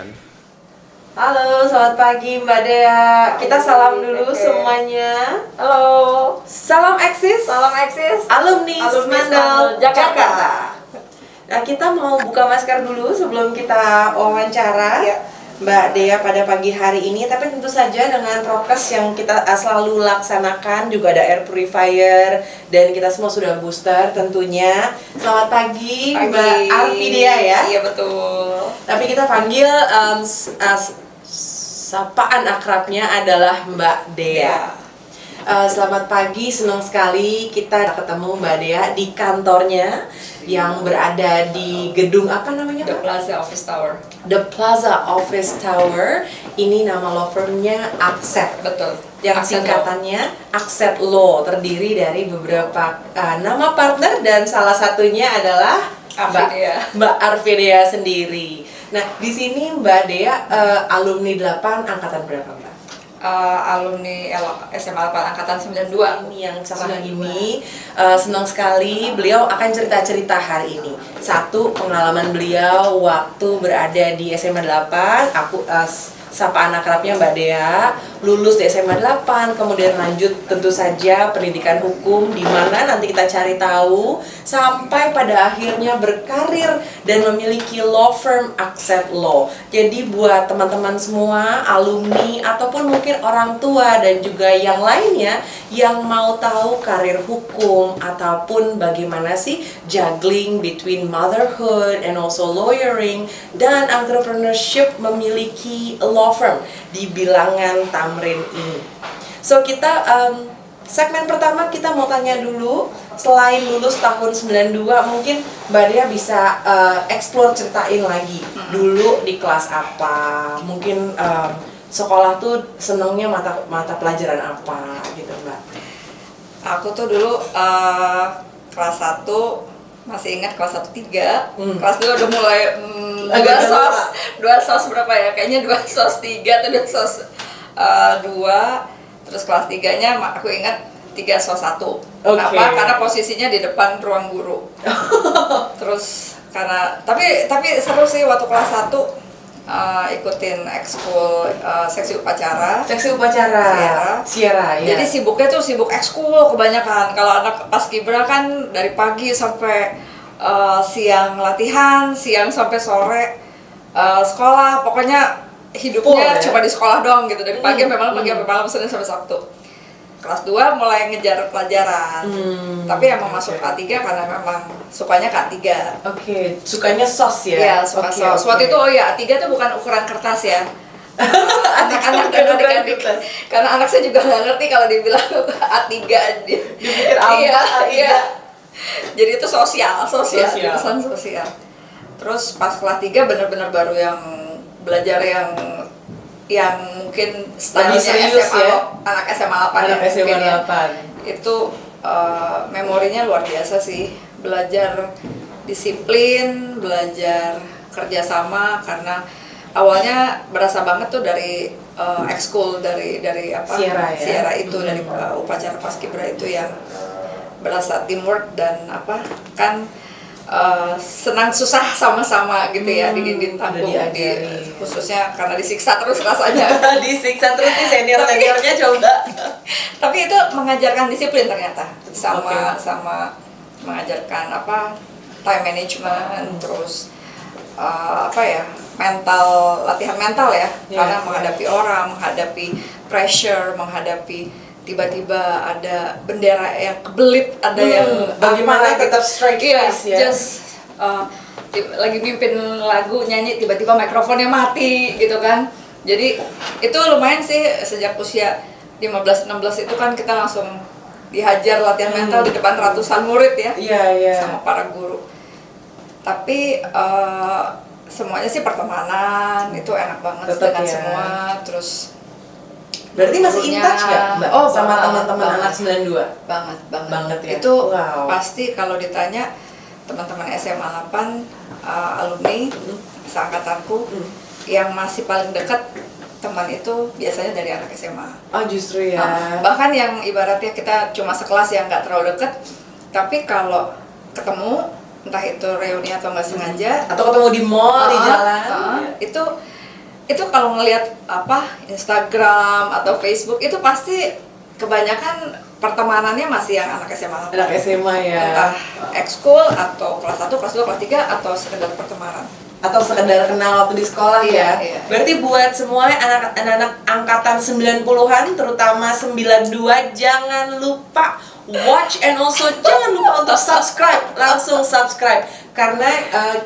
Dian. Halo, selamat pagi Mbak Dea. Kita salam dulu semuanya. Halo. Salam eksis. Salam eksis. Alumni Smandel Jakarta. Nah, kita mau buka masker dulu sebelum kita wawancara Mbak Dea pada pagi hari ini. Tapi tentu saja dengan prokes yang kita selalu laksanakan, juga ada air purifier dan kita semua sudah booster tentunya. Selamat pagi, Mbak Arfi Dea ya. Iya betul. Tapi kita panggil sapaan akrabnya adalah Mbak Dea. Selamat pagi, senang sekali kita ketemu Mbak Dea di kantornya yang berada di gedung apa namanya? The Plaza Office Tower. The Plaza Office Tower. Ini nama law firmnya Accept. Betul. Yang Accept singkatannya Accept Law, terdiri dari beberapa nama partner dan salah satunya adalah Mbak Arfi Dea sendiri. Nah, di sini Mbak Dea alumni 8 angkatan berapa, Mbak? Alumni SMA 8 angkatan 92. Ini yang sama ini senang sekali beliau akan cerita-cerita hari ini. Satu, pengalaman beliau waktu berada di SMA 8. Aku sapa anak akrabnya Mbak Dea, lulus di SMA 8, kemudian lanjut tentu saja pendidikan hukum, di mana nanti kita cari tahu sampai pada akhirnya berkarir dan memiliki law firm Accept Law. Jadi buat teman-teman semua, alumni ataupun mungkin orang tua dan juga yang lainnya yang mau tahu karir hukum ataupun bagaimana sih juggling between motherhood and also lawyering dan entrepreneurship memiliki law firm di bilangan Tamrin ini. So kita segmen pertama kita mau tanya dulu, selain lulus tahun 92 mungkin Mbak Dea bisa explore, ceritain lagi dulu di kelas apa, mungkin sekolah tuh senengnya mata pelajaran apa gitu Mbak. Aku tuh dulu kelas 1 masih ingat kelas 1 3, kelas 2 udah mulai dua sos berapa ya? Kayaknya 2 sos 3 atau 2 sos 2. Terus kelas 3-nya aku ingat 3 sos 1. Kenapa? Karena posisinya di depan ruang guru. Terus karena tapi seru sih waktu kelas 1 ikutin ekskul seksi upacara. Sierra ya. Jadi sibuknya tuh sibuk ekskul kebanyakan. Kalau anak paskibra kan dari pagi sampai siang latihan, siang sampai sore sekolah. Pokoknya hidupnya cuma di sekolah doang gitu, dari pagi sampai malam, Senin sampai Sabtu. Kelas 2 mulai ngejar pelajaran. Tapi emang masuk K3 karena memang sukanya K3. Sukanya sos ya? Iya, suka sos. Waktu itu A3 tuh bukan ukuran kertas ya. Anak-anak dan adik-adik. Karena anak saya juga nggak ngerti kalau dibilang A3 dipikir apa? Iya. Jadi itu sosial. Terus pas kelas 3 benar-benar baru yang belajar yang mungkin stylenya SMA ya? Anak SMA 8 itu memorinya luar biasa sih, belajar disiplin, belajar kerjasama, karena awalnya berasa banget tuh dari ekskul dari apa Sierra itu dari upacara paskibra itu yang berasa teamwork dan apa kan senang susah sama-sama gitu ya, ditanggung khususnya karena disiksa terus rasanya. Disiksa terus nih seniornya coba. Tapi itu mengajarkan disiplin ternyata, sama mengajarkan apa time management, terus latihan mental ya, karena menghadapi orang, menghadapi pressure, menghadapi tiba-tiba ada bendera yang kebelit, ada yang bagaimana tetap straight face ya. Lagi mimpin lagu, nyanyi, tiba-tiba mikrofonnya mati gitu kan. Jadi itu lumayan sih, sejak usia 15-16 itu kan kita langsung dihajar latihan mental di depan ratusan murid ya. Sama para guru. Tapi semuanya sih pertemanan, itu enak banget dengan semua. Terus berarti masih in touch nggak Mbak? Sama teman-teman anak 92? Banget ya? Itu pasti kalau ditanya teman-teman SMA 8 alumni seangkatanku yang masih paling dekat teman itu biasanya dari anak SMA. Oh justru ya? Bahkan yang ibaratnya kita cuma sekelas yang nggak terlalu dekat, tapi kalau ketemu entah itu reuni atau nggak sengaja atau ketemu di mall, di jalan itu itu kalau ngelihat Instagram atau Facebook itu pasti kebanyakan pertemanannya masih yang anak SMA. Anak SMA ya. Entah ekskul atau kelas 1, kelas 2, kelas 3 atau sekedar pertemanan. Atau sekedar kenal waktu di sekolah Iya, ya. iya. Berarti buat semua anak-anak angkatan 90-an terutama 92 jangan lupa watch and also jangan lupa untuk subscribe, langsung subscribe karena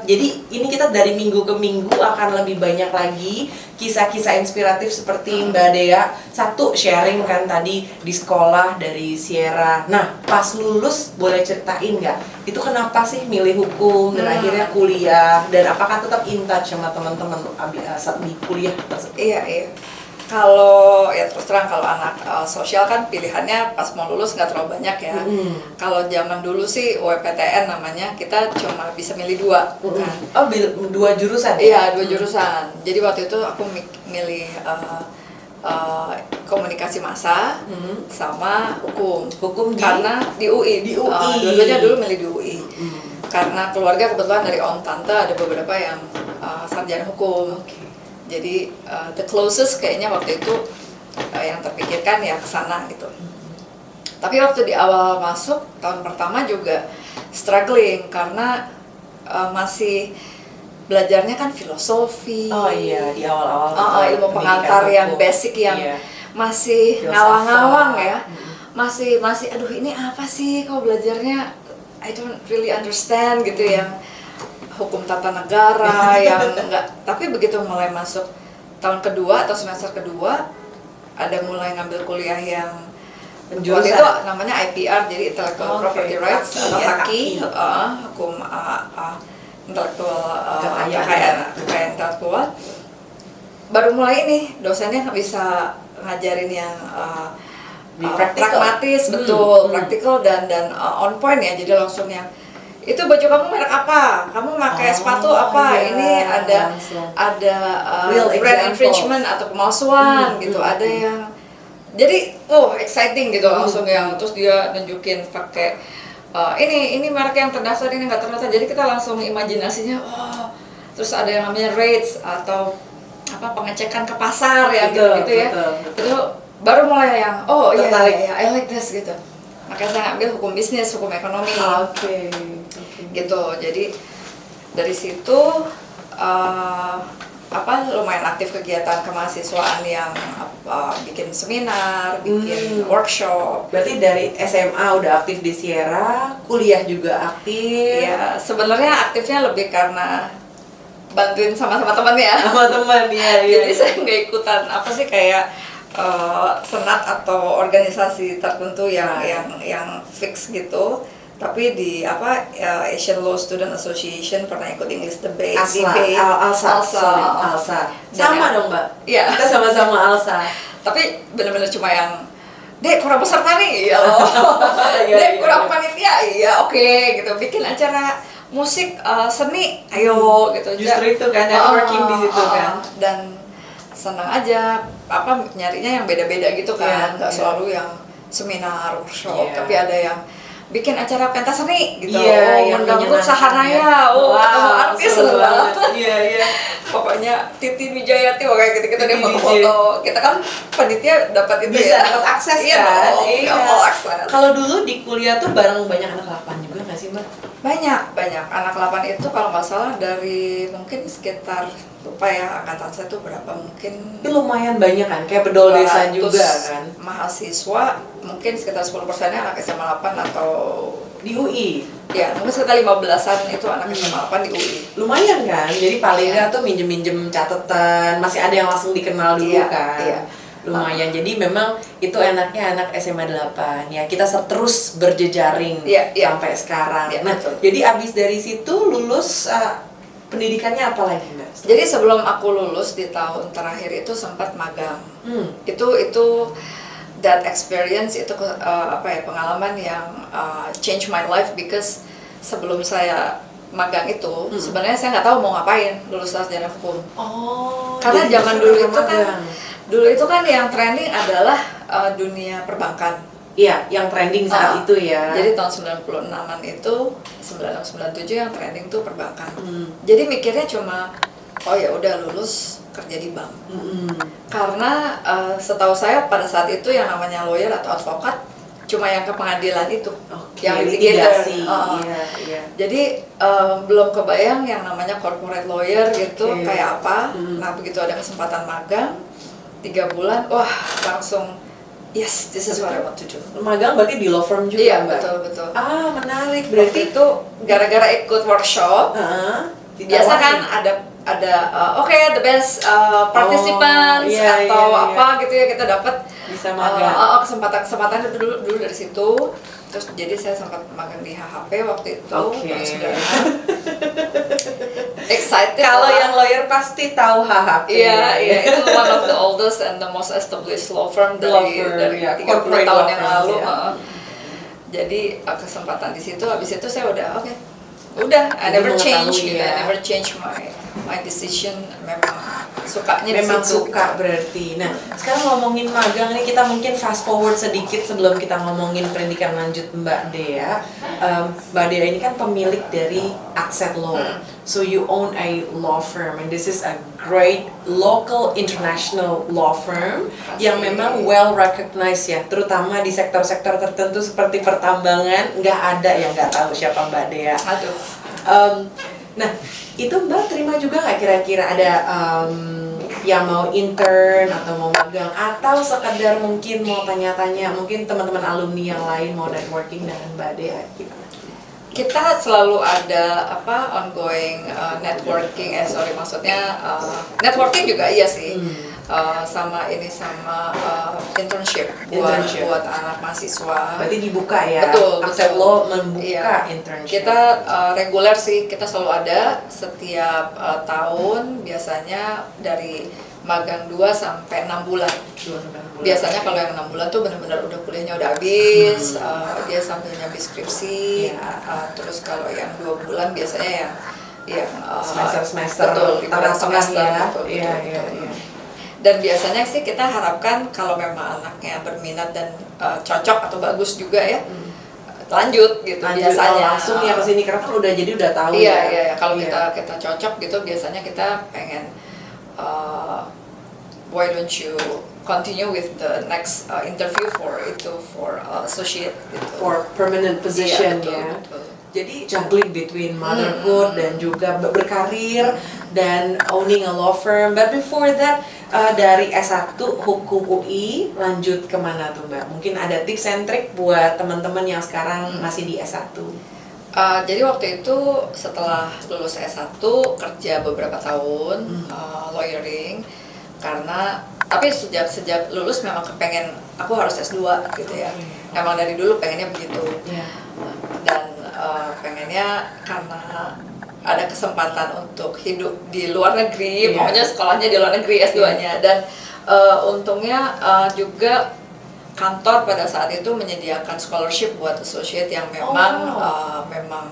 jadi ini kita dari minggu ke minggu akan lebih banyak lagi kisah-kisah inspiratif seperti Mbak Dea. Satu sharing kan tadi di sekolah dari Sierra. Nah pas lulus boleh ceritain nggak? Itu kenapa sih milih hukum dan akhirnya kuliah dan apakah tetap in touch sama teman-teman saat di kuliah tersebut? Iya. Kalau ya terus terang kalau anak sosial kan pilihannya pas mau lulus nggak terlalu banyak ya. Kalau zaman dulu sih WPTN namanya, kita cuma bisa milih 2 kan. Oh, 2 jurusan? Iya, 2 jurusan. Jadi waktu itu aku milih komunikasi massa sama hukum. Hukum karena di UI. Di UI. Dua-duanya dulu milih di UI. Karena keluarga kebetulan dari om tante ada beberapa yang sarjana hukum. Jadi the closest kayaknya waktu itu yang terpikirkan ya ke sana gitu. Tapi waktu di awal masuk tahun pertama juga struggling karena masih belajarnya kan filosofi. Oh iya, di awal-awal ilmu pengantar yang basic yang masih ngawang-ngawang ya. Masih aduh ini apa sih kok belajarnya I don't really understand gitu yang hukum tata negara yang enggak, tapi begitu mulai masuk tahun kedua atau semester kedua ada mulai ngambil kuliah yang waktu itu namanya IPR, jadi Intellectual Property Rights atau HAKI, hukum intelektual kekayaan intelektual. Baru mulai ini dosennya bisa ngajarin yang pragmatis, betul, praktikal dan on point ya, jadi langsung yang itu baju kamu merek apa, kamu pakai sepatu apa, ini ada brand infringement atau pemalsuan gitu, ada yang jadi exciting gitu langsung yang terus dia nunjukin pakai ini merek yang terdaftar, ini nggak terdaftar, jadi kita langsung imajinasinya terus ada yang namanya rates atau pengecekan ke pasar yang gitu ya, itu baru mulai yang I like this gitu. Makanya saya ngambil hukum bisnis, hukum ekonomi. Gitu. Jadi dari situ lumayan aktif kegiatan kemahasiswaan yang bikin seminar, bikin workshop. Berarti dari SMA udah aktif di Sierra, kuliah juga aktif. Iya, sebenarnya aktifnya lebih karena bantuin sama-sama temannya. Sama teman ya. Jadi saya nggak ikutan kayak senat atau organisasi tertentu yang fix gitu, tapi di Asian Law Student Association pernah ikut English debate. ALSA. Sama dong Mbak. Iya. Kita sama-sama ALSA. Tapi benar-benar cuma yang Dek kurang peserta nih, iya loh. Dek kurang panitia, iya oke gitu. Bikin acara musik, seni, ayo gitu. Justru itu kan networking di situ kan. Dan senang aja nyarinya yang beda-beda gitu kan, nggak selalu yang seminar, workshop, tapi ada yang bikin acara pentas seni gitu, undang grup Sahanaya, ketemu artis banget. Pokoknya Titi Wijayati kayak gitu-gitu dia foto-foto. Kita kan panitia dapat itu bisa dapat akses kan. Akses. Kalau dulu di kuliah tuh bareng banyak anak 8 juga nggak sih Mbak? Banyak anak 8 itu kalau nggak salah dari mungkin sekitar lupa ya angkatan saya tuh berapa mungkin. Itu lumayan banyak kan, kayak bedol desa juga kan. Mahasiswa mungkin sekitar 10%-nya anak SMA 8 atau di UI. Ya, mungkin sekitar 15-an itu anak SMA 8 di UI. Lumayan kan, jadi paling nggak tuh minjem-minjem catatan, masih ada yang langsung dikenal dulu kan. Iya. Lumayan, jadi memang itu enaknya anak SMA 8 ya, kita terus berjejaring sampai sekarang. Nah, betul. Jadi abis dari situ lulus pendidikannya apa lagi Mbak? Jadi sebelum aku lulus di tahun terakhir itu sempat magang. Itu that experience itu pengalaman yang change my life because sebelum saya magang itu sebenarnya saya nggak tahu mau ngapain lulus sarjana hukum. Karena zaman dulu itu kan yang trending adalah dunia perbankan. Iya, yang trending saat itu ya. Jadi tahun 96-an itu 96-97 yang trending tuh perbankan. Jadi mikirnya cuma oh ya udah lulus kerja di bank. Karena setahu saya pada saat itu yang namanya lawyer atau advokat cuma yang ke pengadilan itu, yang litigasi. Iya. Jadi belum kebayang yang namanya corporate lawyer gitu kayak apa. Nah begitu ada kesempatan magang 3 bulan, wah langsung yes, this is what I want to do. Magang berarti di law firm juga, Iya, Mbak? betul. Menarik. Berarti itu gara-gara ikut workshop. Biasa kan ada the best participants atau apa gitu ya, kita dapat bisa magang. kesempatan dulu dari situ. Terus jadi saya sempat magang di HHP waktu itu tahun 90. Excited. Kalau yang lawyer pasti tahu HHP. Iya, itu one of the oldest and the most established law firm dari 30 tahun yang lalu. Jadi kesempatan di situ, habis itu saya udah I never change gitu, I never change my decision. Memang suka berarti. Nah, sekarang ngomongin magang nih, kita mungkin fast forward sedikit sebelum kita ngomongin pendidikan lanjut Mbak Dea. Mbak Dea ini kan pemilik dari Accent Law. So you own a law firm and this is a great local international law firm yang memang well recognized ya, terutama di sektor-sektor tertentu seperti pertambangan. Nggak ada yang nggak tahu siapa Mbak Dea. Nah, itu Mbak terima juga nggak kira-kira ada yang mau intern atau mau magang atau sekedar mungkin mau tanya-tanya, mungkin teman-teman alumni yang lain mau networking dengan Mbak Dea gimana? Kita selalu ada ongoing networking, networking juga iya sih. Sama internship buat anak mahasiswa. Berarti dibuka ya? Betul. Lo membuka internship. Kita reguler sih, kita selalu ada setiap tahun, biasanya dari magang 2 sampai 6 bulan. Biasanya kalau yang 6 bulan tuh benar-benar udah kuliahnya udah habis, dia sambil nyambi skripsi. Terus kalau yang 2 bulan biasanya yang semester tengah semester ya. betul. Dan biasanya sih kita harapkan kalau memang anaknya berminat dan cocok atau bagus juga ya, lanjut biasanya langsung ya kesini karena kan udah tahu. Iya. Kalau kita cocok gitu, biasanya kita pengen why don't you continue with the next interview for associate gitu. For permanent position betul. Jadi juggling between motherhood dan juga berkarir dan owning a law firm. But before that, dari S1 Hukum UI lanjut kemana tuh Mbak? Mungkin ada tips and trick buat teman-teman yang sekarang masih di S1. Jadi waktu itu setelah lulus S1 kerja beberapa tahun lawyering, tapi sejak lulus memang kepengen aku harus S2 gitu ya. Emang dari dulu pengennya begitu. Dan pengennya karena ada kesempatan untuk hidup di luar negeri, pokoknya sekolahnya di luar negeri S2-nya. Dan untungnya juga kantor pada saat itu menyediakan scholarship buat associate yang memang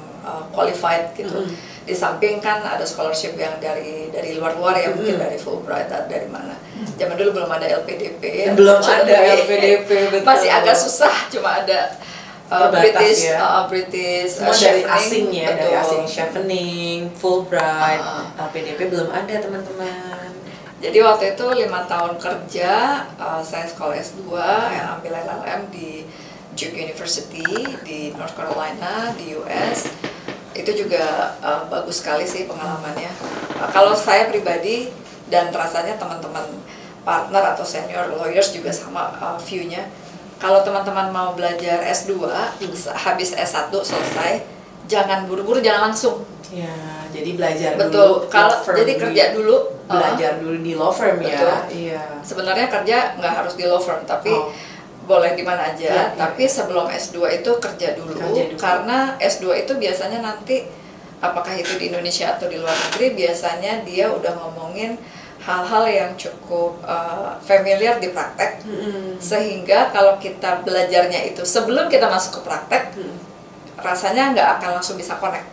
qualified gitu. Di samping kan ada scholarship yang dari luar ya, mungkin dari Fulbright atau dari mana. Zaman dulu belum ada LPDP. Belum ada LPDP, betul. Masih agak susah, cuma ada British semua dari asing ya, betul. dari asing, Chevening, Fulbright, LPDP belum ada teman-teman. Jadi waktu itu 5 tahun kerja, saya sekolah S2 yang ambil LLM di Duke University di North Carolina di US. Itu juga bagus sekali sih pengalamannya. Kalau saya pribadi dan rasanya teman-teman partner atau senior lawyers juga sama view-nya. Kalau teman-teman mau belajar S2, habis S1 selesai, jangan buru-buru, jangan langsung. Ya, jadi belajar dulu. Kalau jadi kerja dulu, belajar dulu di law firm ya. Iya. Sebenarnya kerja nggak harus di law firm, tapi boleh di mana aja. Tapi sebelum S2 itu kerja dulu. Karena S2 itu biasanya nanti apakah itu di Indonesia atau di luar negeri, biasanya dia udah ngomongin hal-hal yang cukup familiar di praktek, sehingga kalau kita belajarnya itu sebelum kita masuk ke praktek, rasanya nggak akan langsung bisa connect.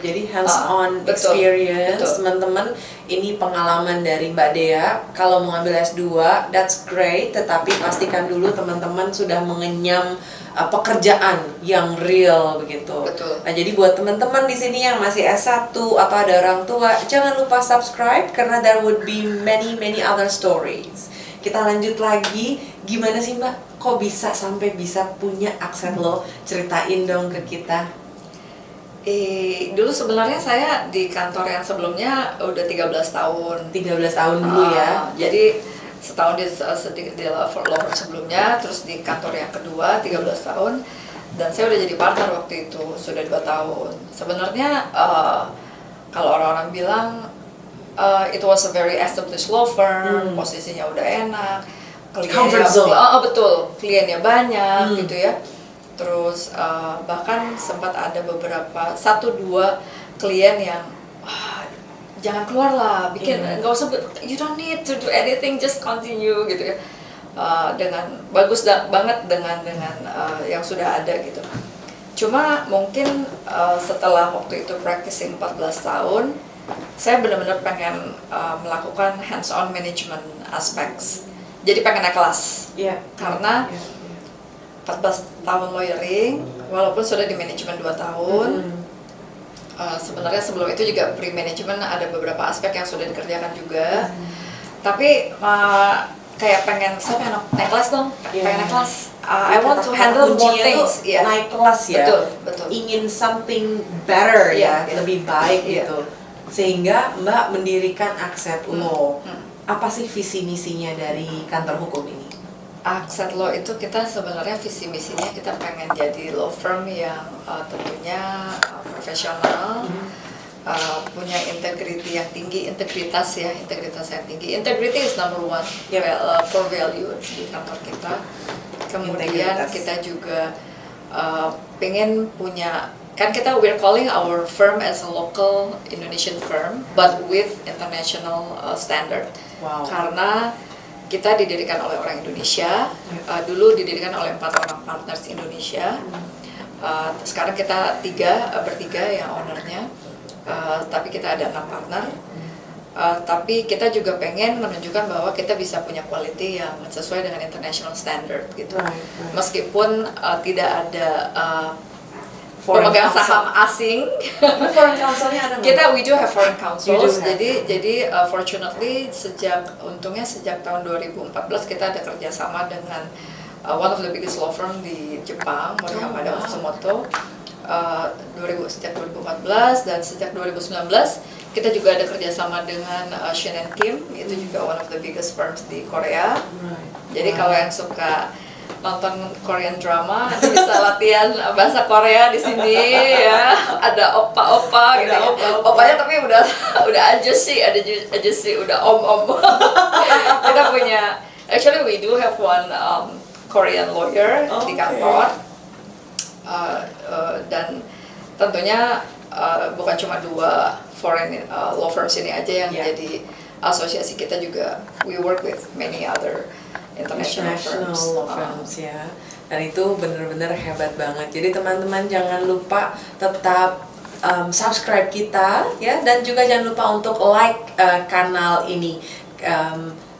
Jadi hands-on Betul, experience, betul. teman-teman. Ini pengalaman dari Mbak Dea. Kalau mau ambil S2, that's great. Tetapi pastikan dulu teman-teman sudah mengenyam pekerjaan yang real begitu. Betul. Nah, jadi buat teman-teman di sini yang masih S1 atau ada orang tua, jangan lupa subscribe karena there would be many other stories. Kita lanjut lagi, gimana sih Mbak? Kok bisa sampai bisa punya Accent Law? Ceritain dong ke kita. Dulu sebenarnya saya di kantor yang sebelumnya udah 13 tahun. 13 tahun dulu ya. Jadi setahun di law firm sebelumnya, terus di kantor yang kedua 13 tahun, dan saya udah jadi partner waktu itu sudah 2 tahun. Sebenarnya kalau orang-orang bilang it was a very established law firm, posisinya udah enak, Comfort zone. Betul, kliennya banyak gitu ya. Terus bahkan sempat ada beberapa 1-2 klien yang jangan keluar lah, bikin nggak usah, you don't need to do anything, just continue gitu ya. Dengan bagus banget dengan yang sudah ada gitu. Cuma mungkin setelah waktu itu practicing 14 tahun, saya benar-benar pengen melakukan hands-on management aspects. Jadi pengen naik kelas. Karena 14 tahun lawyering, walaupun sudah di manajemen 2 tahun, sebenarnya sebelum itu juga pre-management ada beberapa aspek yang sudah dikerjakan juga. Tapi kayak saya pengen naik kelas dong, pengen naik kelas. I want to handle more things. Naik kelas ya. Betul. Ingin something better lebih baik gitu. Sehingga Mbak mendirikan Accent Law. Apa sih visi misinya dari kantor hukum ini? Accent Law itu kita sebenarnya visi misinya kita pengen jadi law firm yang tentunya profesional, punya integrity yang tinggi, integritas yang tinggi. Integrity is number one, core value di kantor kita. Kemudian kita juga pengen punya, kan we're calling our firm as a local Indonesian firm but with international standard. Karena kita didirikan oleh orang Indonesia, dulu didirikan oleh 4 orang partners Indonesia. Sekarang kita bertiga yang ownernya, tapi kita ada 6 partner. Tapi kita juga pengen menunjukkan bahwa kita bisa punya quality yang sesuai dengan international standard gitu. Meskipun tidak ada pemegang saham asing. Foreign counsel-nya ada nggak? We do have foreign counsels. Jadi fortunately untungnya sejak tahun 2014 kita ada kerjasama dengan one of the biggest law firm di Jepang, Mori Hamada Matsumoto. Sejak 2014 dan sejak 2019 kita juga ada kerjasama dengan Shin & Kim, itu juga one of the biggest firms di Korea. Jadi kalau yang suka nonton Korean drama bisa latihan bahasa Korea di sini ya. Ada opa-opa gitu. Opanya tapi udah aja sih udah om. Kita punya, actually we do have one Korean lawyer di kantor. Dan tentunya bukan cuma 2 foreign law firms ini aja yang jadi asosiasi kita, juga we work with many other international firms. Law firms ya. Dan itu benar-benar hebat banget. Jadi teman-teman jangan lupa tetap subscribe kita ya, dan juga jangan lupa untuk like kanal ini.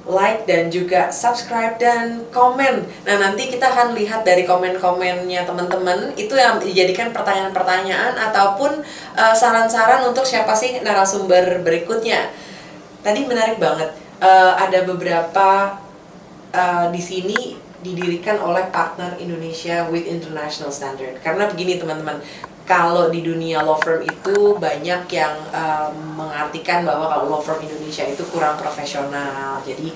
Like dan juga subscribe dan komen. Nah, nanti kita akan lihat dari komen-komennya teman-teman itu yang dijadikan pertanyaan-pertanyaan ataupun saran-saran untuk siapa sih narasumber berikutnya. Tadi menarik banget, ada beberapa di sini didirikan oleh partner Indonesia with international standard. Karena begini teman-teman, kalau di dunia law firm itu banyak yang mengartikan bahwa kalau law firm Indonesia itu kurang profesional. Jadi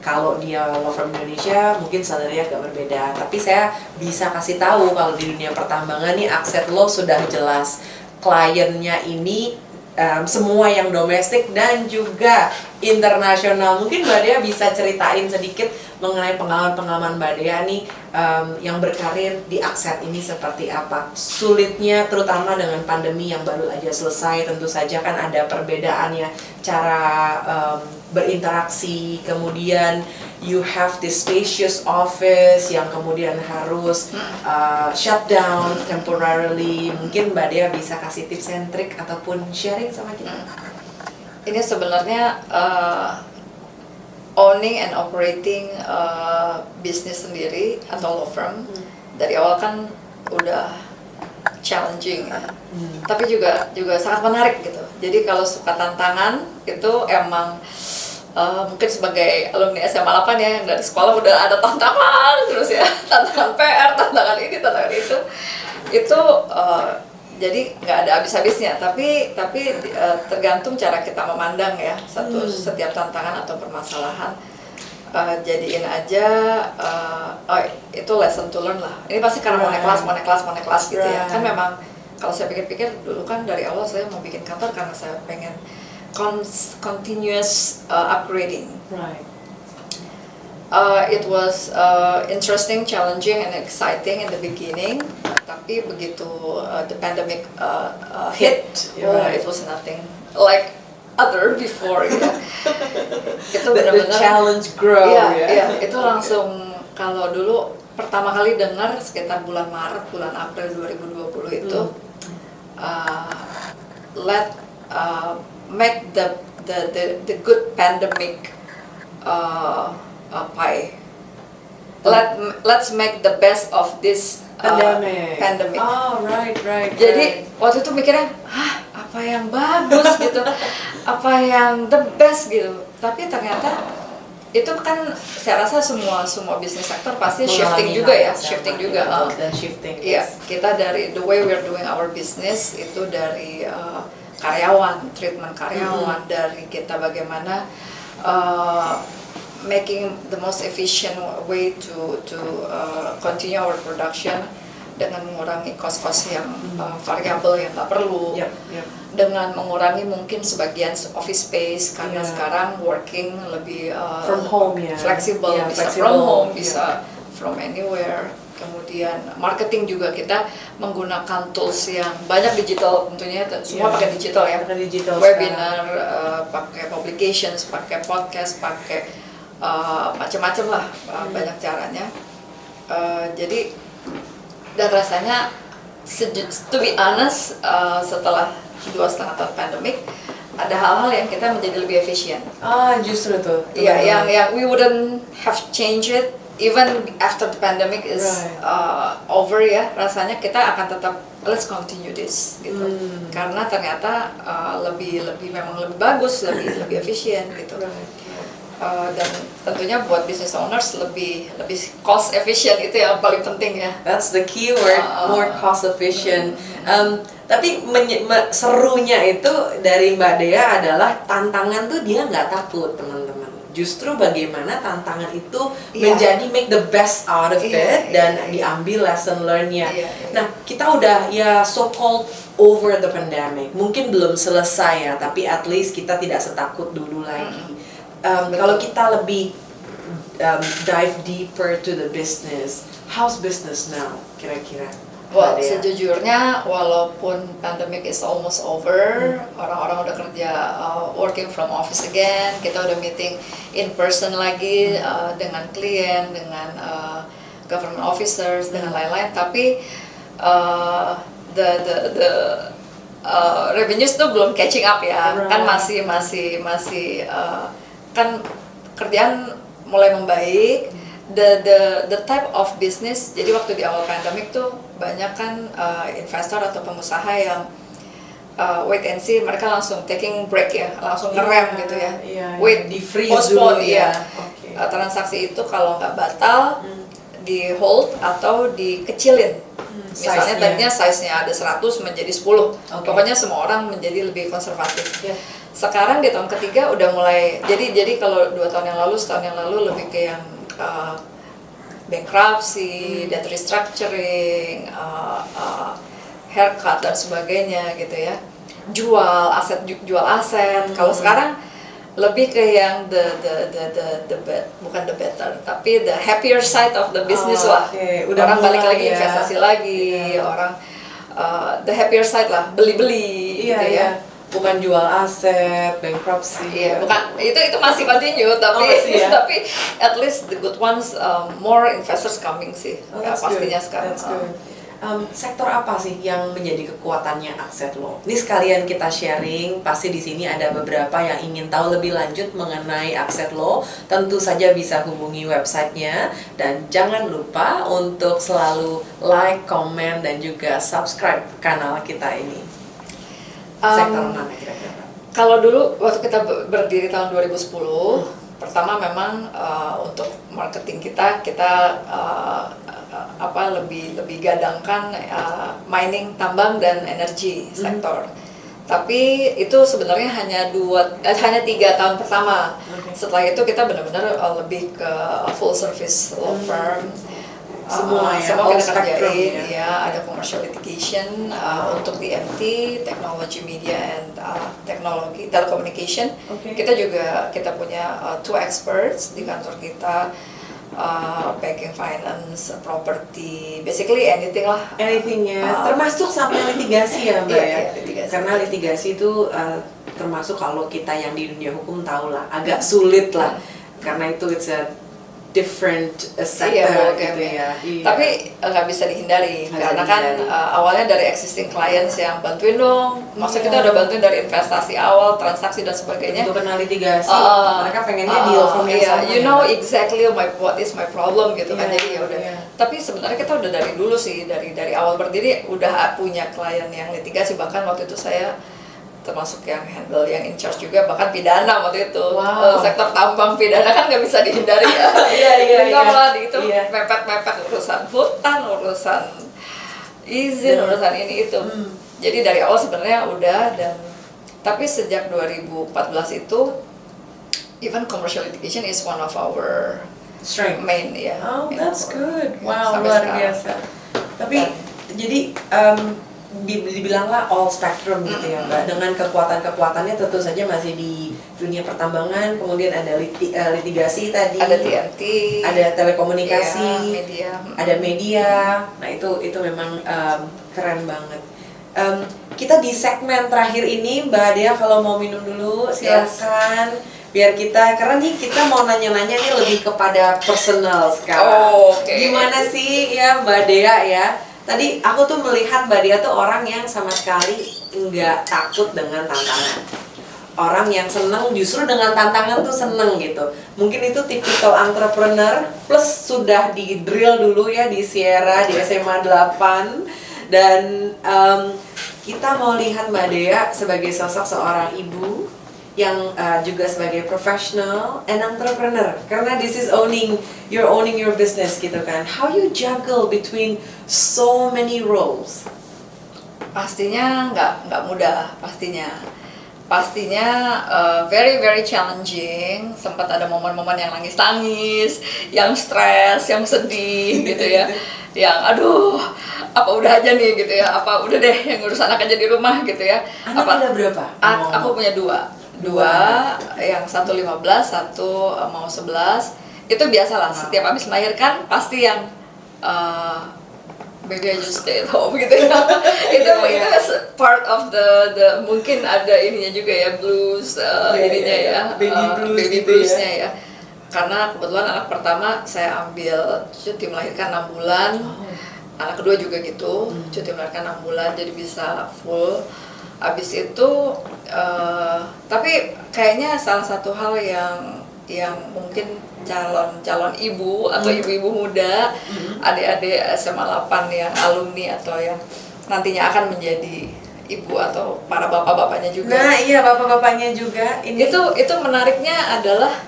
kalau dia law firm Indonesia mungkin salary-nya agak berbeda. Tapi saya bisa kasih tahu kalau di dunia pertambangan nih Accent Law sudah jelas kliennya ini semua yang domestik dan juga internasional. Mungkin Mbak Dea bisa ceritain sedikit mengenai pengalaman Mbak Dea nih yang berkarir di Accent ini seperti apa. Sulitnya terutama dengan pandemi yang baru aja selesai, tentu saja kan ada perbedaan ya cara berinteraksi, kemudian you have this spacious office yang kemudian harus shut down temporarily. Mungkin Mbak Dea bisa kasih tips and trick ataupun sharing sama kita. Ini sebenarnya owning and operating bisnis sendiri atau law firm dari awal kan udah challenging ya. Tapi juga sangat menarik gitu. Jadi kalau suka tantangan itu emang mungkin sebagai alumni SMA 8 ya, yang dari sekolah udah ada tantangan terus ya, tantangan PR, tantangan ini, tantangan itu jadi nggak ada habis-habisnya. Tapi tergantung cara kita memandang ya setiap tantangan atau permasalahan. Jadiin aja itu lesson to learn lah. Ini pasti karena mau naik kelas gitu ya. Kan memang kalau saya pikir-pikir dulu kan dari awal saya mau bikin kantor karena saya pengen continuous upgrading. Right. It was interesting, challenging, and exciting in the beginning. Tapi begitu the pandemic hit, right. It was nothing like other before ya. Itu the benar-benar challenge grow ya. Itu langsung kalau dulu pertama kali dengar sekitar bulan Maret, bulan April 2020 itu make the good pandemic pie. Let's make the best of this pandemic. Oh, right. Jadi waktu itu mikirnya, apa yang bagus gitu, apa yang the best gitu. Tapi ternyata itu kan saya rasa semua bisnis sektor pasti shifting juga ya, shifting juga. Dan shifting. Iya, kita dari the way we're doing our business itu dari karyawan, treatment karyawan, dari kita bagaimana making the most efficient way to continue our production dengan mengurangi cost-cost yang variabel yang nggak perlu, dengan mengurangi mungkin sebagian office space karena sekarang working lebih from home flexible, bisa flexible. from home, bisa from anywhere. Kemudian marketing juga kita menggunakan tools yang banyak digital tentunya, semua pakai digital ya, webinar, pakai publications, pakai podcast, pakai macam-macam lah, banyak caranya. Jadi dan rasanya to be honest setelah 2,5 tahun pandemic ada hal-hal yang kita menjadi lebih efisien. Justru tuh. Iya, yang we wouldn't have changed it even after the pandemic is over ya. Rasanya kita akan tetap let's continue this gitu. Karena ternyata memang lebih bagus, lebih efisien gitu. Dan tentunya buat business owners lebih cost efficient itu yang paling penting ya. That's the key word, more cost efficient. Tapi serunya itu dari Mbak Dea adalah tantangan tuh dia nggak takut teman-teman. Justru bagaimana tantangan itu menjadi make the best out of it dan diambil lesson learn-nya. Nah kita udah ya so called over the pandemic. Mungkin belum selesai ya, tapi at least kita tidak setakut dulu lagi. Kalau kita lebih dive deeper to the business, how's business now kira-kira? Well, sejujurnya walaupun pandemic is almost over, orang-orang udah kerja working from office again, kita udah meeting in person lagi dengan klien, dengan government officers, dengan lain-lain. Tapi the revenues tuh belum catching up ya, kan masih kan kerjaan mulai membaik. The type of business, jadi waktu di awal pandemic tuh banyak kan investor atau pengusaha yang wait and see, mereka langsung taking break ya, langsung ngerem gitu ya, wait, di freeze postpone dulu ya. Transaksi itu kalau nggak batal di hold atau dikecilin. Misalnya tadinya size-nya ada 100 menjadi 10. Pokoknya semua orang menjadi lebih konservatif. Sekarang di tahun ketiga udah mulai, jadi kalau 2 tahun yang lalu, setahun yang lalu lebih ke yang bankruptcy, debt restructuring, haircut dan sebagainya gitu ya. Jual aset. Kalau sekarang lebih ke yang bukan the better, tapi the happier side of the business lah. Orang balik lagi investasi lagi, orang the happier side lah, beli-beli gitu ya. bukan jual aset, bankruptcy. Iya, bukan itu masih continue tapi masih ya? tapi at least the good ones more investors coming sih. Oh, Ya that's pastinya good. sekarang. That's good. Sektor apa sih yang menjadi kekuatannya Accent Law? Ini sekalian kita sharing, pasti di sini ada beberapa yang ingin tahu lebih lanjut mengenai Accent Law. Tentu saja bisa hubungi websitenya dan jangan lupa untuk selalu like, comment, dan juga subscribe kanal kita ini. Sektor mana kira-kira? Kalau dulu waktu kita berdiri tahun 2010, pertama memang untuk marketing kita lebih gadangkan mining, tambang dan energi sektor. Tapi itu sebenarnya hanya 3 tahun pertama. Okay. Setelah itu kita benar-benar lebih ke full service law firm. Semua ya, semua all kita spectrum kerjain ya. ya, ada commercial litigation untuk TMT, technology, media and teknologi telecommunication. Okay. Kita punya 2 experts di kantor kita, banking, finance, property, basically anything lah. Anything ya, termasuk sampai litigasi ya Mbak Iya, ya. iya, litigasi. Karena litigasi itu termasuk kalau kita yang di dunia hukum tahu lah, agak sulit lah. Karena itu it's a different sector gitu ya. Iya. Tapi nggak bisa dihindari Nggak karena bisa kan dihindari. awalnya dari existing clients yang bantuin dong. Maksudnya Iya. kita udah bantuin dari investasi awal, transaksi dan sebagainya. Untuk kenal litigasi, mereka pengennya deal from yang iya, sama. you ya, know Mbak? exactly what is my problem gitu kan. Iya, Jadi ya udah. iya. Tapi sebenarnya kita udah dari dulu sih, dari awal berdiri udah punya klien yang litigasi. Bahkan waktu itu saya termasuk yang handle, yang in charge juga, bahkan pidana waktu itu. Wow. Sektor tambang pidana kan nggak bisa dihindari ya. Iya. Lah itu Iya. mepet-mepet urusan hutan, urusan izin, urusan ini itu. Jadi dari awal sebenarnya udah, tapi sejak 2014 itu even commercial litigation is one of our Strength. main ya. Oh, that's good. Wow, Sampai luar sekarang. biasa. Tapi jadi dibilanglah all spectrum gitu ya Mbak. Dengan kekuatan-kekuatannya tentu saja masih di dunia pertambangan, kemudian ada litigasi tadi, Ada TNT, ada telekomunikasi, ya, media. ada media. Nah itu memang keren banget. Kita di segmen terakhir ini Mbak Dea kalau mau minum dulu silakan. Biar kita, karena nih kita mau nanya-nanya nih lebih kepada personal sekarang. Oh, oke. Gimana sih ya Mbak Dea ya? Tadi aku tuh melihat Mbak Dea tuh orang yang sama sekali nggak takut dengan tantangan. Orang yang seneng justru dengan tantangan tuh seneng gitu. Mungkin itu tipikal entrepreneur plus sudah di drill dulu ya di Sierra, di SMA 8. Dan kita mau lihat Mbak Dea sebagai sosok seorang ibu yang juga sebagai professional and entrepreneur, karena this is you're owning your business gitu kan. How you juggle between so many roles? Pastinya nggak mudah, pastinya very very challenging. Sempat ada momen-momen yang nangis, yang stres, yang sedih gitu ya, yang aduh apa udah aja nih gitu ya, apa udah deh yang ngurus anak aja di rumah gitu ya. Anak ada berapa? Aku punya dua, yang satu 15, satu mau 11. Itu biasalah, setiap habis melahirkan pasti yang baby I just stay at home gitu ya. itu part of the mungkin ada ininya juga ya, blues ininya ya, baby bluesnya ya. Karena kebetulan anak pertama saya ambil cuti melahirkan 6 bulan, anak kedua juga gitu, cuti melahirkan 6 bulan jadi bisa full. Abis itu, tapi kayaknya salah satu hal yang mungkin calon ibu atau ibu-ibu muda, adik-adik SMA 8 yang alumni atau yang nantinya akan menjadi ibu atau para bapak-bapaknya juga. Nah iya, bapak-bapaknya juga. Itu menariknya adalah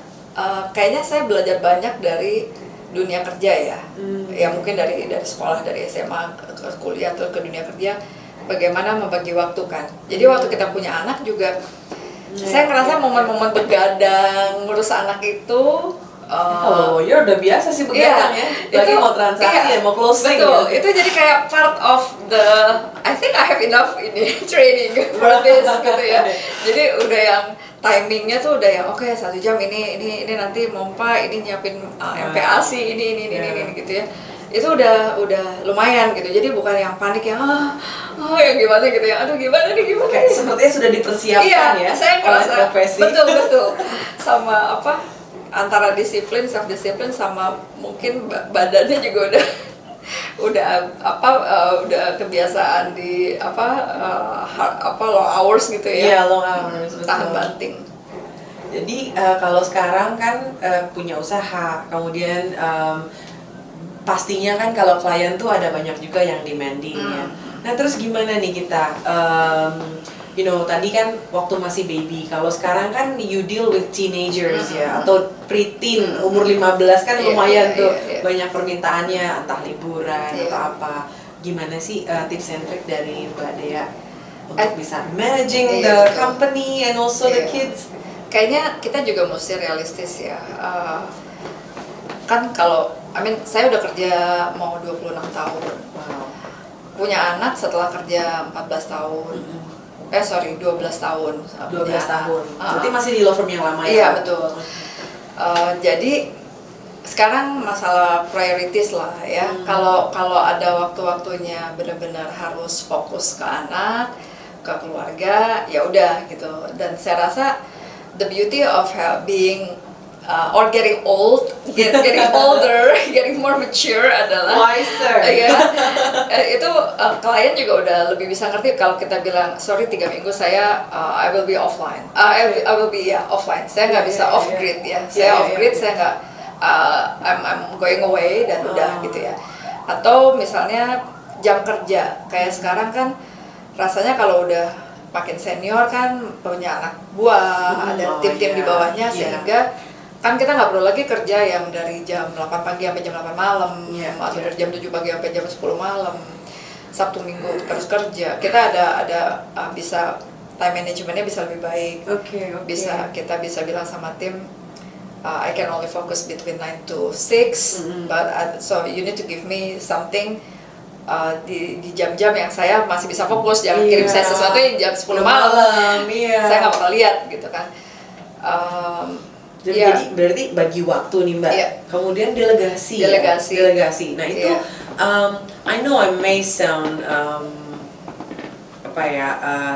kayaknya saya belajar banyak dari dunia kerja ya. Ya mungkin dari sekolah, dari SMA ke kuliah atau ke dunia kerja. Bagaimana membagi waktu kan. Jadi waktu kita punya anak juga, saya ngerasa momen-momen begadang ngurus anak itu ya udah biasa sih begadang ya. Lagi mau transaksi ya, mau closing. Betul, ya. itu jadi kayak part of the, I think I have enough ini training for this gitu ya. Jadi udah yang timingnya tuh udah yang oke, 1 jam ini nanti mompa ini nyiapin MPASI ini gitu ya. itu udah lumayan gitu. Jadi bukan yang panik yang yang gimana gitu ya, aduh gimana nih gimana. Kayak sepertinya sudah dipersiapkan ya saya oleh ngerasa profesi. betul sama apa antara disiplin, self disiplin sama mungkin badannya juga udah kebiasaan di long hours gitu ya. Iya, long hours, betul. Tahan banting. Jadi kalau sekarang kan punya usaha, kemudian pastinya kan kalau klien tuh ada banyak juga yang demanding ya. Nah terus gimana nih kita, tadi kan waktu masih baby, kalau sekarang kan you deal with teenagers ya, atau preteen, umur 15 kan lumayan tuh banyak permintaannya, entah liburan atau apa. Gimana sih tips and trick dari Mbak Dea untuk bisa managing the company and also the kids? Kayaknya kita juga mesti realistis ya. Kan kalau saya udah kerja mau 26 tahun. Wow. Punya anak setelah kerja 14 tahun. 12 tahun. 12 tahun. Berarti masih di law firm yang lama ya? Iya, betul. Jadi sekarang masalah priorities lah ya. Kalau ada waktu-waktunya benar-benar harus fokus ke anak, ke keluarga, ya udah gitu. Dan saya rasa the beauty of being or getting old, getting older, getting more mature adalah wiser. Itu klien juga udah lebih bisa ngerti kalau kita bilang sorry 3 minggu saya I will be offline, I will be offline, saya nggak bisa off grid ya, saya off grid, saya nggak I'm going away dan udah gitu ya. Atau misalnya jam kerja kayak sekarang kan rasanya kalau udah makin senior kan punya anak buah, ada tim-tim di bawahnya sehingga kan kita nggak perlu lagi kerja yang dari jam 8 pagi sampai jam 8 malam atau dari jam 7 pagi sampai jam 10 malam. Sabtu Minggu terus kerja. Kita ada bisa time managementnya bisa lebih baik. Bisa kita bisa bilang sama tim I can only focus between 9 to 6 but so you need to give me something di jam-jam yang saya masih bisa fokus, jangan kirim saya sesuatu yang jam 10 malam. Saya nggak bakal lihat gitu kan. Jadi berarti bagi waktu nih Mbak. Kemudian delegasi. Nah itu I know I may sound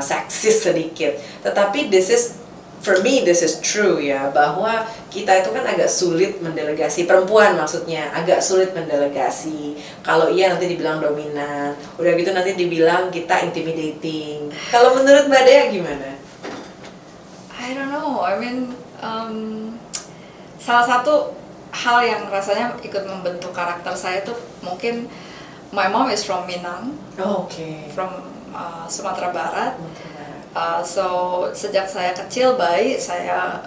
seksis sedikit, tetapi for me this is true ya, bahwa kita itu kan agak sulit mendelegasi, perempuan maksudnya agak sulit mendelegasi. Kalau iya nanti dibilang dominan, udah gitu nanti dibilang kita intimidating. Kalau menurut Mbak Dea gimana? I don't know, salah satu hal yang rasanya ikut membentuk karakter saya tuh mungkin my mom is from Minang, from Sumatera Barat. So sejak saya kecil bayi saya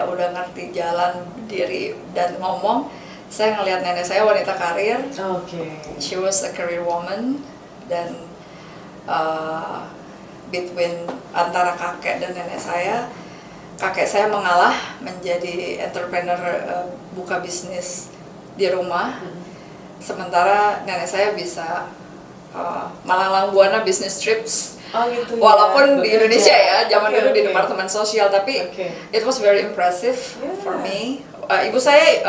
udah ngerti jalan diri dan ngomong. Saya ngelihat nenek saya wanita karir. She was a career woman, dan between antara kakek dan nenek saya, kakek saya mengalah menjadi entrepreneur, buka bisnis di rumah. Sementara nenek saya bisa malang-malang buana business trips. Walaupun di Indonesia ya, zaman dulu di departemen sosial, tapi it was very impressive for me. Ibu saya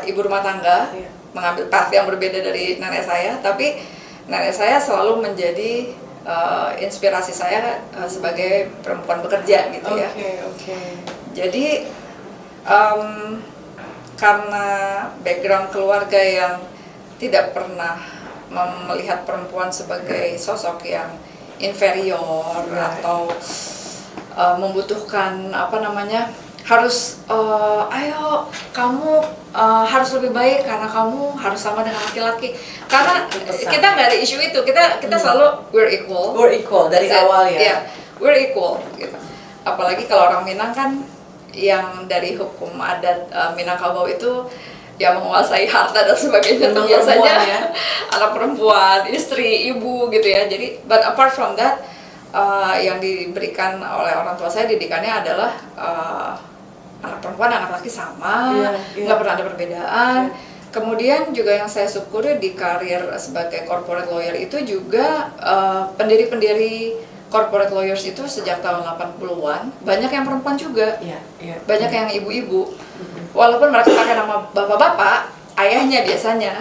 ibu rumah tangga, mengambil path yang berbeda dari nenek saya, tapi nenek saya selalu menjadi inspirasi saya sebagai perempuan bekerja gitu ya. Jadi karena background keluarga yang tidak pernah melihat perempuan sebagai sosok yang inferior atau membutuhkan harus ayo kamu harus lebih baik karena kamu harus sama dengan laki-laki, karena kita nggak ada isu itu, kita selalu we're equal dari awal ya. We're equal gitu. Apalagi kalau orang Minang kan yang dari hukum adat Minangkabau itu yang menguasai harta dan sebagainya itu biasanya anak perempuan, istri, ibu gitu ya. Jadi but apart from that yang diberikan oleh orang tua saya, didikannya adalah anak perempuan, anak laki sama, nggak pernah ada perbedaan. Kemudian juga yang saya syukuri di karir sebagai corporate lawyer itu juga pendiri-pendiri corporate lawyers itu sejak tahun 80-an banyak yang perempuan juga, banyak yang ibu-ibu. Walaupun mereka pakai nama bapak-bapak, ayahnya biasanya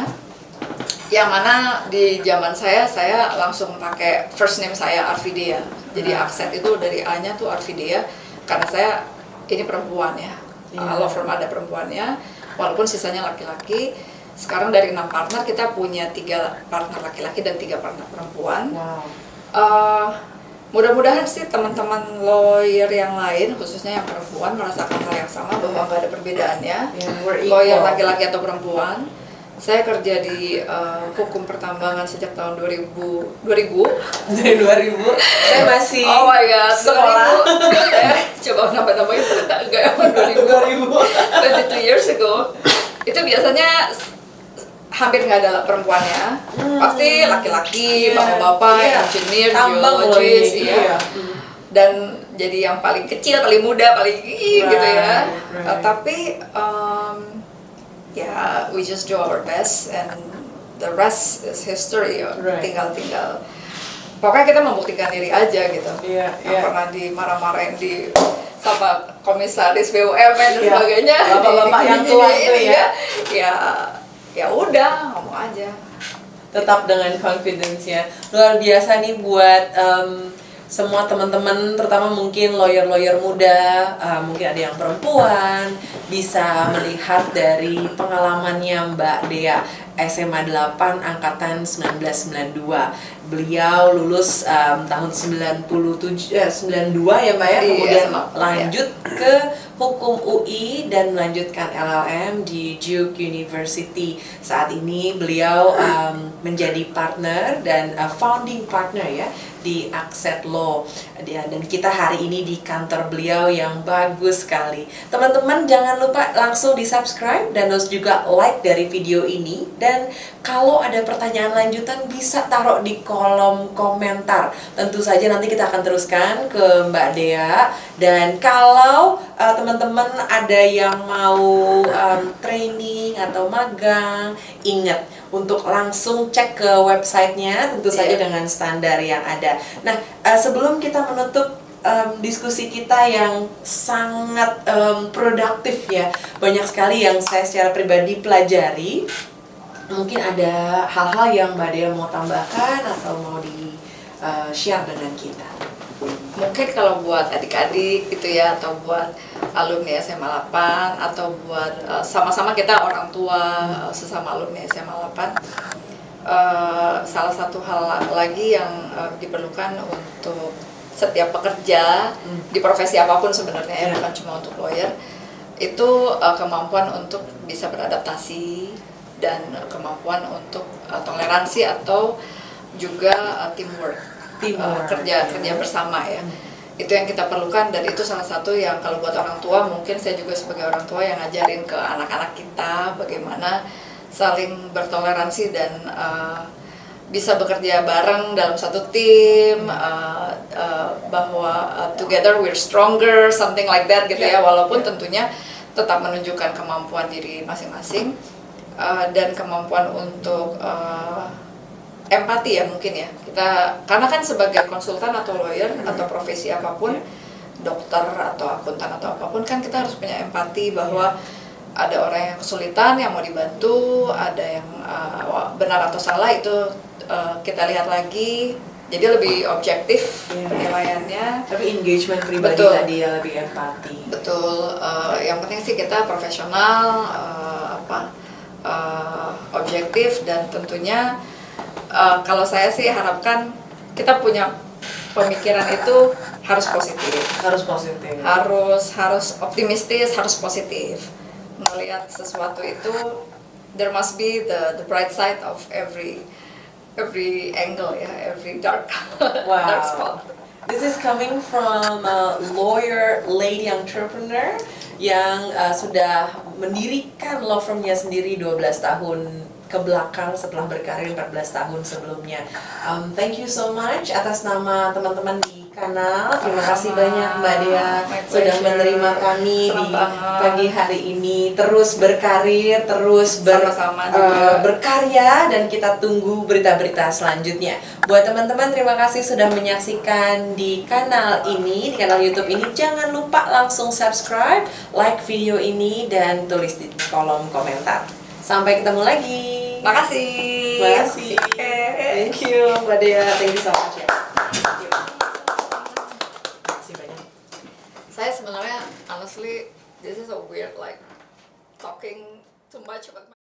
Yang mana di zaman saya langsung pakai first name saya Arvidea. Jadi Akset itu dari A-nya tuh Arvidea karena saya ini perempuan ya. Law firm ada perempuannya, walaupun sisanya laki-laki. Sekarang dari 6 partner kita punya 3 partner laki-laki dan 3 partner perempuan. Mudah-mudahan sih teman-teman lawyer yang lain, khususnya yang perempuan, merasakan hal yang sama bahwa nggak ada perbedaannya. Lawyer laki-laki atau perempuan. Saya kerja di hukum pertambangan sejak tahun 2000. Dari 2000 saya masih sekolah. Saya coba nambah-nambahin ternyata enggak ya, 2000. 22 years ago. Itu biasanya hampir nggak ada perempuannya. Pasti laki-laki, bapak-bapak, engineer, geologis, dan jadi yang paling kecil, paling muda, paling gitu ya. Tapi ya, we just do our best and the rest is history. Tinggal pokoknya kita membuktikan diri aja gitu. Pernah dimarah-marahin sama komisaris BUMN dan sebagainya, bapak-bapak yang tua itu ya udah ngomong aja. Tetap dengan confidence-nya. Luar biasa nih buat semua teman-teman, terutama mungkin lawyer-lawyer muda, mungkin ada yang perempuan, bisa melihat dari pengalamannya Mbak Dea, SMA 8 angkatan 1992. Beliau lulus tahun 92 ya Mbak ya, kemudian lanjut ke Hukum UI dan melanjutkan LLM di Duke University. Saat ini beliau menjadi partner dan founding partner ya di Akset Law. Dan kita hari ini di kantor beliau yang bagus sekali. Teman-teman jangan lupa langsung di-subscribe dan harus juga like dari video ini. Dan kalau ada pertanyaan lanjutan bisa taruh di kolom komentar. Tentu saja nanti kita akan teruskan ke Mbak Dea. Dan kalau teman-teman ada yang mau training atau magang, ingat untuk langsung cek ke websitenya, tentu saja dengan standar yang ada. Nah, sebelum kita menutup diskusi kita yang sangat produktif ya, banyak sekali yang saya secara pribadi pelajari. Mungkin ada hal-hal yang Mbak Dea mau tambahkan atau mau di-share dengan kita. Mungkin kalau buat adik-adik gitu ya, atau buat alumni SMA 8, atau buat sama-sama kita orang tua, sesama alumni SMA 8, salah satu hal lagi yang diperlukan untuk setiap pekerja di profesi apapun sebenarnya ya, bukan cuma untuk lawyer, itu kemampuan untuk bisa beradaptasi dan kemampuan untuk toleransi atau juga teamwork. Kerja bersama ya. Itu yang kita perlukan, dan itu salah satu yang kalau buat orang tua, mungkin saya juga sebagai orang tua yang ngajarin ke anak-anak kita bagaimana saling bertoleransi dan bisa bekerja bareng dalam satu tim, bahwa together we're stronger, something like that gitu ya. Walaupun tentunya tetap menunjukkan kemampuan diri masing-masing dan kemampuan untuk empati ya mungkin ya. Kita karena kan sebagai konsultan atau lawyer atau profesi apapun, dokter atau akuntan atau apapun, kan kita harus punya empati bahwa ada orang yang kesulitan yang mau dibantu, ada yang benar atau salah itu kita lihat lagi. Jadi lebih objektif penilaiannya. Tapi engagement pribadi tadi ya, lebih empati. Betul. Yang penting sih kita profesional, objektif, dan tentunya kalau saya sih harapkan kita punya pemikiran itu harus positif. Harus optimistis, harus positif. Melihat sesuatu itu, there must be the bright side of every angle ya, every dark spot. This is coming from a lawyer, lady entrepreneur yang sudah mendirikan law firmnya sendiri 12 tahun ke belakang setelah berkarir 14 tahun sebelumnya. Thank you so much atas nama teman-teman di kanal. Terima kasih banyak Mbak Dea sudah menerima kami di pagi hari ini. Terus berkarir, terus berkarya, dan kita tunggu berita-berita selanjutnya. Buat teman-teman, terima kasih sudah menyaksikan di kanal ini, di kanal YouTube ini. Jangan lupa langsung subscribe, like video ini, dan tulis di kolom komentar. Sampai ketemu lagi. Makasih. Makasih. Thank you, Mbak Dea. Thank you so much ya. Makasih banyak. Saya sebenarnya honestly this is a weird like talking too much about my